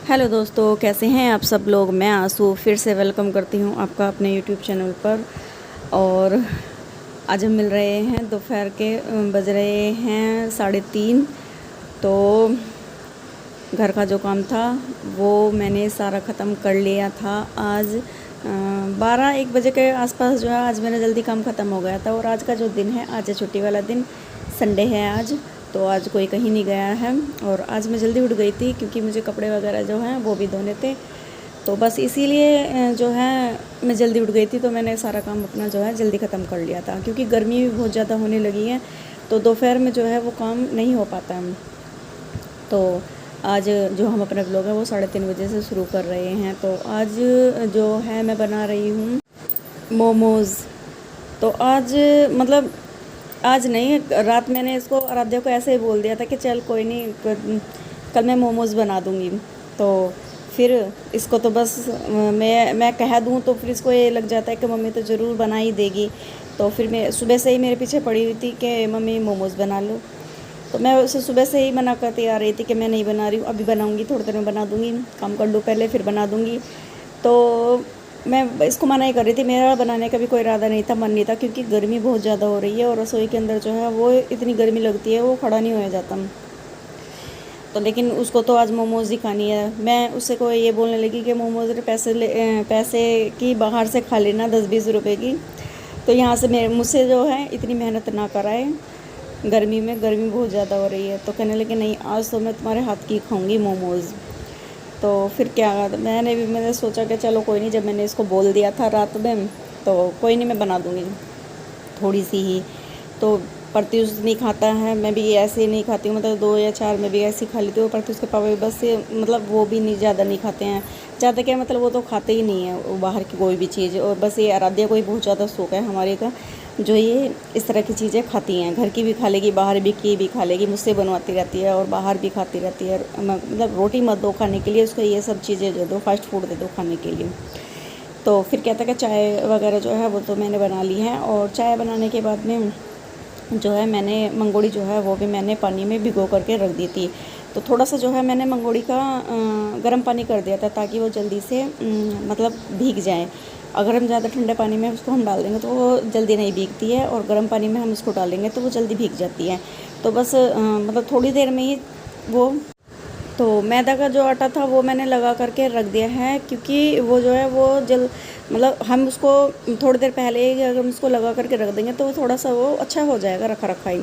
Hello दोस्तों, कैसे हैं आप सब लोग। मैं आंसू फिर से वेलकम करती हूं आपका अपने यूट्यूब चैनल पर। और आज हम मिल रहे हैं दोपहर के बज रहे हैं 3:30। तो घर का जो काम था वो मैंने सारा ख़त्म कर लिया था। आज 12-1 बजे के आसपास जो है आज मेरा जल्दी काम ख़त्म हो गया था। और आज का जो दिन है, आज है छुट्टी वाला दिन, संडे है आज। तो आज कोई कहीं नहीं गया है। और आज मैं जल्दी उठ गई थी क्योंकि मुझे कपड़े वगैरह जो हैं वो भी धोने थे। तो बस इसीलिए जो है मैं जल्दी उठ गई थी। तो मैंने सारा काम अपना जो है जल्दी ख़त्म कर लिया था क्योंकि गर्मी भी बहुत ज़्यादा होने लगी है। तो दोपहर में जो है वो काम नहीं हो पाता है। तो आज जो हम अपना ब्लॉग है वो 3:30 बजे से शुरू कर रहे हैं। तो आज जो है मैं बना रही हूँ मोमोज़। तो आज मतलब आज नहीं, रात मैंने इसको आराध्या को ऐसे ही बोल दिया था कि चल कोई नहीं, कल मैं मोमोज़ बना दूँगी। तो फिर इसको तो बस मैं कह दूँ तो फिर इसको ये लग जाता है कि मम्मी तो ज़रूर बना ही देगी। तो फिर मैं सुबह से ही मेरे पीछे पड़ी हुई थी कि मम्मी मोमोज़ बना लो। तो मैं उसे सुबह से ही मना करती आ रही थी कि मैं नहीं बना रही हूँ, अभी बनाऊँगी, थोड़ी देर में बना दूँगी, काम कर लूँ पहले फिर बना दूँगी। तो मैं इसको मना ही कर रही थी। मेरा बनाने का भी कोई इरादा नहीं था, मन नहीं था, क्योंकि गर्मी बहुत ज़्यादा हो रही है और रसोई के अंदर जो है वो इतनी गर्मी लगती है, वो खड़ा नहीं हो जाता। तो लेकिन उसको तो आज मोमोज़ ही खानी है। मैं उससे को ये बोलने लगी कि मोमोज़ पैसे की बाहर से खा लेना 10-20 रुपए की। तो यहाँ से मुझसे जो है इतनी मेहनत ना कराए, गर्मी में, गर्मी बहुत ज़्यादा हो रही है। तो कहने लगे नहीं, आज तो मैं तुम्हारे हाथ की खाऊँगी मोमोज़। तो फिर क्या, मैंने सोचा कि चलो कोई नहीं, जब मैंने इसको बोल दिया था रात में तो कोई नहीं, मैं बना दूँगी थोड़ी सी ही। तो प्रत्युष नहीं खाता है, मैं भी ऐसे ही नहीं खाती हूँ, मतलब 2 या 4 मैं भी ऐसे ही खा लेती हूँ। प्रत्युष के पापा भी बस मतलब वो भी नहीं, ज़्यादा नहीं खाते हैं। ज़्यादा क्या मतलब, वो तो खाते ही नहीं है वो बाहर की कोई भी चीज़। और बस ये आराध्या को ही बहुत ज़्यादा शौक है हमारे का, जो ये इस तरह की चीज़ें खाती हैं। घर की भी खा लेगी, बाहर भी की भी खा लेगी, मुझसे बनवाती रहती है और बाहर भी खाती रहती है। मतलब रोटी मत दो खाने के लिए उसको, ये सब चीज़ें जो दो, फास्ट फूड दे दो खाने के लिए। तो फिर कहता है कि चाय वगैरह जो है वो तो मैंने बना ली है। और चाय बनाने के बाद में जो है मैंने मंगोड़ी जो है वो भी मैंने पानी में भिगो करके रख दी थी। तो थोड़ा सा जो है मैंने मंगोड़ी का गर्म पानी कर दिया था ताकि वो जल्दी से मतलब भीग जाए। अगर हम ज़्यादा ठंडे पानी में उसको हम डाल देंगे तो वो जल्दी नहीं भीगती है, और गर्म पानी में हम उसको डालेंगे तो वो जल्दी भीग जाती है। तो बस मतलब थोड़ी देर में ही वो, तो मैदा का जो आटा था वो मैंने लगा करके रख दिया है, क्योंकि वो जो है वो मतलब हम उसको थोड़ी देर पहले ही अगर हम उसको लगा करके रख देंगे तो थोड़ा सा वो अच्छा हो जाएगा रखा रखा ही।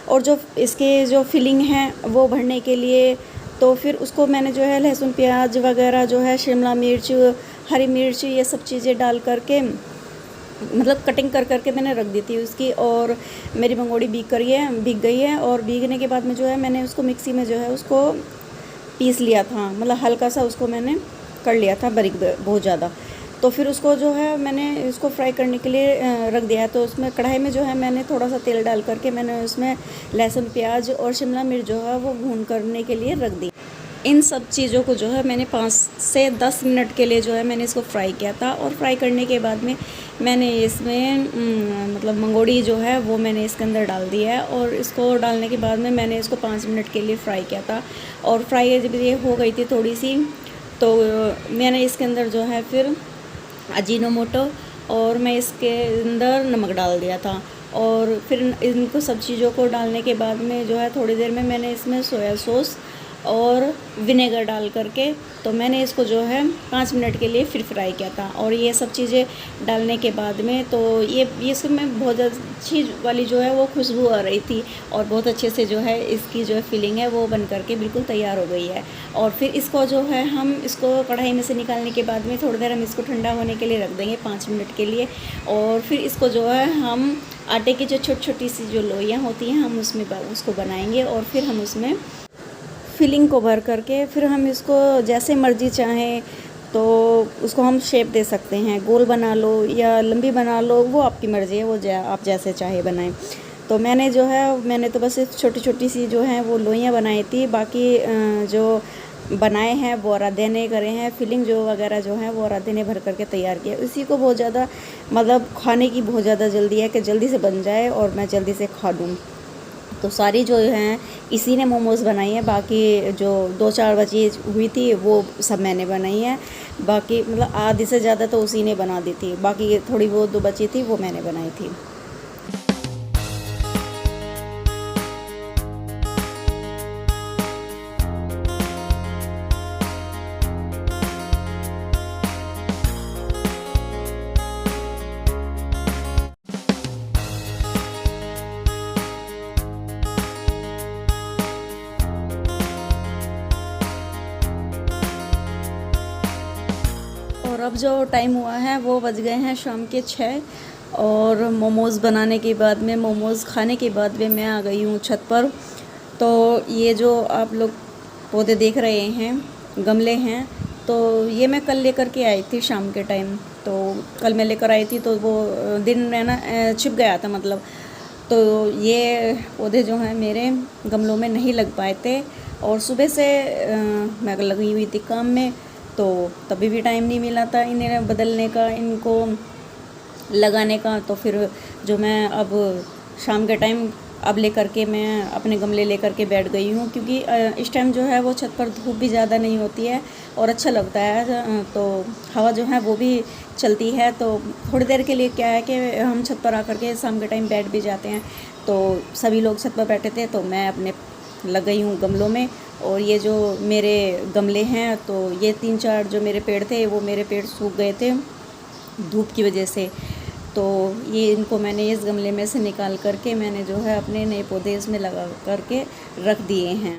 और जो इसके जो फिलिंग है वो भरने के लिए, तो फिर उसको मैंने जो है लहसुन प्याज वगैरह जो है, शिमला मिर्च, हरी मिर्च, ये सब चीज़ें डाल करके मतलब कटिंग कर करके मैंने रख दी थी उसकी। और मेरी मंगोड़ी भीग गई है। और भीगने के बाद में जो है मैंने उसको मिक्सी में जो है उसको पीस लिया था, मतलब हल्का सा उसको मैंने कर लिया था, बारीक बहुत ज़्यादा। तो फिर उसको जो है मैंने इसको फ्राई करने के लिए रख दिया है। तो उसमें कढ़ाई में जो है मैंने थोड़ा सा तेल डाल करके मैंने उसमें लहसुन प्याज और शिमला मिर्च जो है वो भून करने के लिए रख दी। इन सब चीज़ों को जो है मैंने 5 से 10 मिनट के लिए जो है मैंने इसको फ्राई किया था। और फ्राई करने के बाद में मैंने इसमें मतलब मंगोड़ी जो है वो मैंने इसके अंदर डाल दी है। और इसको डालने के बाद में मैंने इसको 5 मिनट के लिए फ्राई किया था। और फ्राई जब ये हो गई थी थोड़ी सी, तो मैंने इसके अंदर जो है फिर अजीनोमोटो और मैं इसके अंदर नमक डाल दिया था। और फिर इनको सब चीज़ों को डालने के बाद में जो है थोड़ी देर में मैंने इसमें सोया सॉस और विनेगर डाल करके, तो मैंने इसको जो है 5 मिनट के लिए फिर फ्राई किया था। और ये सब चीज़ें डालने के बाद में तो ये इसमें बहुत अच्छी वाली जो है वो खुशबू आ रही थी। और बहुत अच्छे से जो है इसकी जो फिलिंग है वो बन करके बिल्कुल तैयार हो गई है। और फिर इसको जो है हम इसको कढ़ाई में से निकालने के बाद में थोड़ी देर हम इसको ठंडा होने के लिए रख देंगे 5 मिनट के लिए। और फिर इसको जो है हम आटे की जो छोटी छोटी सी जो लोइयाँ होती हैं हम उसमें उसको बनाएंगे। और फिर हम उसमें फिलिंग को भर करके फिर हम इसको जैसे मर्ज़ी चाहें तो उसको हम शेप दे सकते हैं, गोल बना लो या लंबी बना लो, वो आपकी मर्ज़ी है, वो आप जैसे चाहे बनाएं। तो मैंने तो बस छोटी छोटी सी जो है वो लोइयाँ बनाई थी। बाकी जो बनाए हैं वो आराध्या ने करे हैं। फिलिंग जो वगैरह जो है वो आराध्या ने भर करके तैयार किया। इसी को बहुत ज़्यादा मतलब खाने की बहुत ज़्यादा जल्दी है कि जल्दी से बन जाए और मैं जल्दी से खा लूँ। तो सारी जो हैं इसी ने मोमोज़ बनाई है, बाकी जो 2-4 बची हुई थी वो सब मैंने बनाई है। बाकी मतलब आधी से ज़्यादा तो उसी ने बना दी थी, बाकी थोड़ी बहुत जो बची थी वो मैंने बनाई थी। और अब जो टाइम हुआ है वो बज गए हैं शाम के 6, और मोमोज़ बनाने के बाद में, मोमोज़ खाने के बाद में मैं आ गई हूँ छत पर। तो ये जो आप लोग पौधे देख रहे हैं, गमले हैं, तो ये मैं कल लेकर के आई थी शाम के टाइम। तो कल मैं लेकर आई थी तो वो दिन में ना छिप गया था मतलब। तो ये पौधे जो हैं मेरे गमलों में नहीं लग पाए थे, और सुबह से मैं लगी हुई थी काम में, तो तभी भी टाइम नहीं मिला था इन्हें बदलने का, इनको लगाने का। तो फिर जो मैं अब शाम के टाइम अब लेकर के मैं अपने गमले लेकर के बैठ गई हूँ, क्योंकि इस टाइम जो है वो छत पर धूप भी ज़्यादा नहीं होती है और अच्छा लगता है। तो हवा जो है वो भी चलती है, तो थोड़ी देर के लिए क्या है कि हम छत पर आकर के शाम के टाइम बैठ भी जाते हैं। तो सभी लोग छत पर बैठे थे तो मैं अपने लग गई हूँ गमलों में। और ये जो मेरे गमले हैं, तो ये 3-4 जो मेरे पेड़ थे वो मेरे पेड़ सूख गए थे धूप की वजह से। तो ये इनको मैंने इस गमले में से निकाल करके मैंने जो है अपने नए पौधे इसमें लगा करके रख दिए हैं।